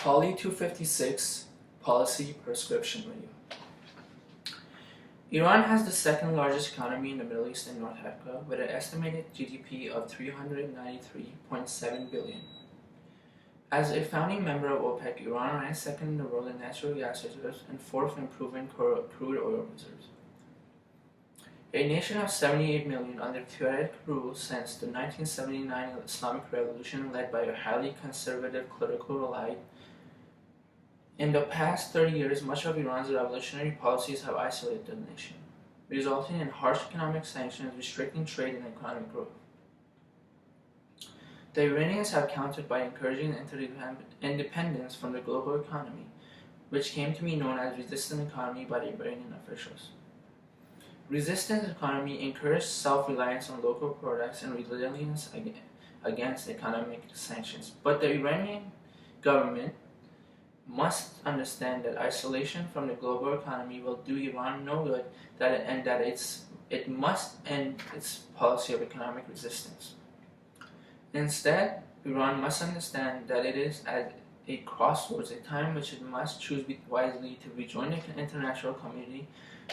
POLI 256 Policy Prescription Review. Iran has the second largest economy in the Middle East and North Africa, with an estimated GDP of $393.7 billion. As a founding member of OPEC, Iran ranks second in the world in natural gas reserves and fourth in proven crude oil reserves. A nation of 78 million under theocratic rule since the 1979 Islamic Revolution, led by a highly conservative clerical elite. In the past 30 years, much of Iran's revolutionary policies have isolated the nation, resulting in harsh economic sanctions restricting trade and economic growth. The Iranians have countered by encouraging independence from the global economy, which came to be known as resistant economy by the Iranian officials. Resistant economy encouraged self-reliance on local products and resilience against economic sanctions. But the Iranian government must understand that isolation from the global economy will do Iran no good, and that it must end its policy of economic resistance. Instead, Iran must understand that it is at a crossroads, a time which it must choose wisely to rejoin the international community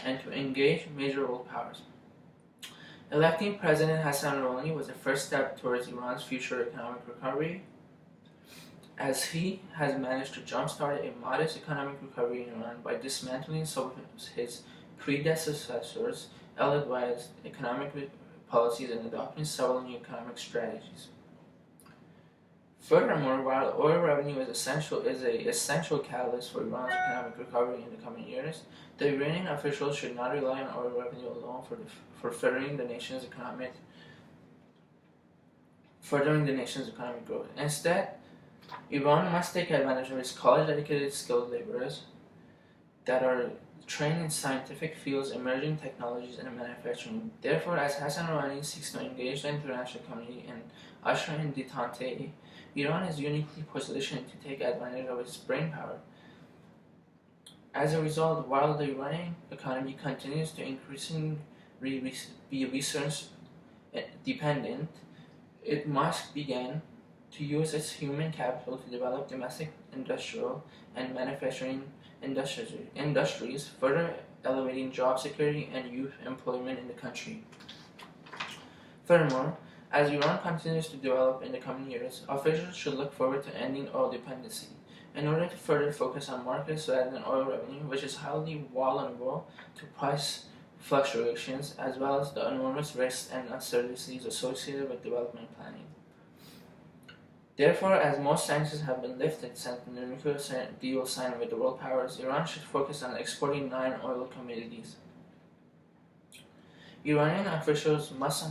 and to engage major world powers. Electing President Hassan Rouhani was the first step towards Iran's future economic recovery, as he has managed to jumpstart a modest economic recovery in Iran by dismantling some of his predecessors' ill-advised economic policies and adopting several new economic strategies. Furthermore, while oil revenue is an essential catalyst for Iran's economic recovery in the coming years, the Iranian officials should not rely on oil revenue alone for furthering the nation's economic growth. Instead, Iran must take advantage of its college-educated skilled laborers that are trained in scientific fields, emerging technologies, and manufacturing. Therefore, as Hassan Rouhani seeks to engage the international community and usher in détente, Iran is uniquely positioned to take advantage of its brainpower. As a result, while the Iranian economy continues to increasingly be resource dependent, it must begin to use its human capital to develop domestic industrial and manufacturing industries, further elevating job security and youth employment in the country. Furthermore, as Iran continues to develop in the coming years, officials should look forward to ending oil dependency in order to further focus on markets rather than oil revenue, which is highly vulnerable to price fluctuations, as well as the enormous risks and uncertainties associated with development planning. Therefore, as most sanctions have been lifted since the nuclear deal signed with the world powers, Iran should focus on exporting non-oil commodities. Iranian officials must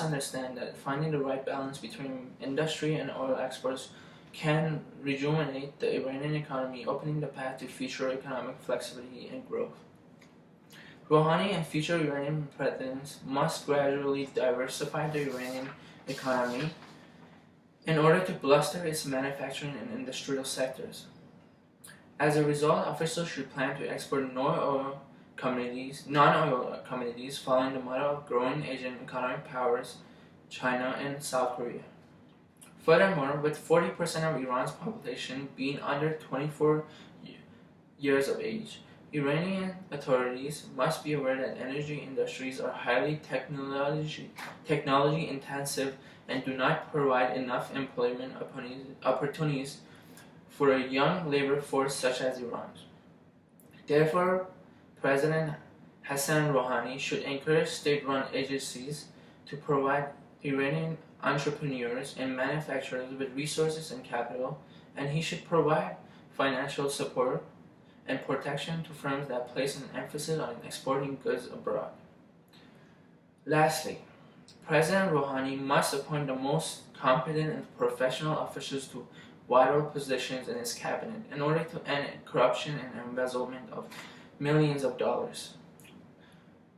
understand that finding the right balance between industry and oil exports can rejuvenate the Iranian economy, opening the path to future economic flexibility and growth. Rouhani and future Iranian presidents must gradually diversify the Iranian economy in order to bolster its manufacturing and industrial sectors. As a result, officials should plan to export non-oil commodities following the model of growing Asian economic powers, China and South Korea. Furthermore, with 40% of Iran's population being under 24 years of age, Iranian authorities must be aware that energy industries are highly technology intensive and do not provide enough employment opportunities for a young labor force such as Iran's. Therefore, President Hassan Rouhani should encourage state-run agencies to provide Iranian entrepreneurs and manufacturers with resources and capital, and he should provide financial support and protection to firms that place an emphasis on exporting goods abroad. Lastly, President Rouhani must appoint the most competent and professional officials to vital positions in his cabinet in order to end corruption and embezzlement of millions of dollars.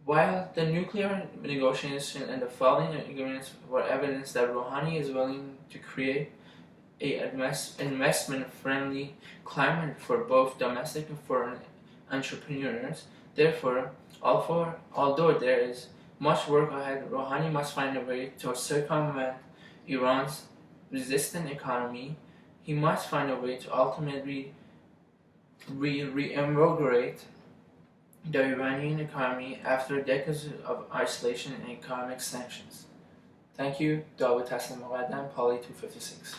While the nuclear negotiation and the following agreements were evidence that Rouhani is willing to create an investment-friendly climate for both domestic and foreign entrepreneurs, therefore, although there is much work ahead, Rouhani must find a way to circumvent Iran's resistant economy. he must find a way to ultimately reinvigorate the Iranian economy after decades of isolation and economic sanctions. Thank you. Dawud Taslim Muqaddam, POLI 256.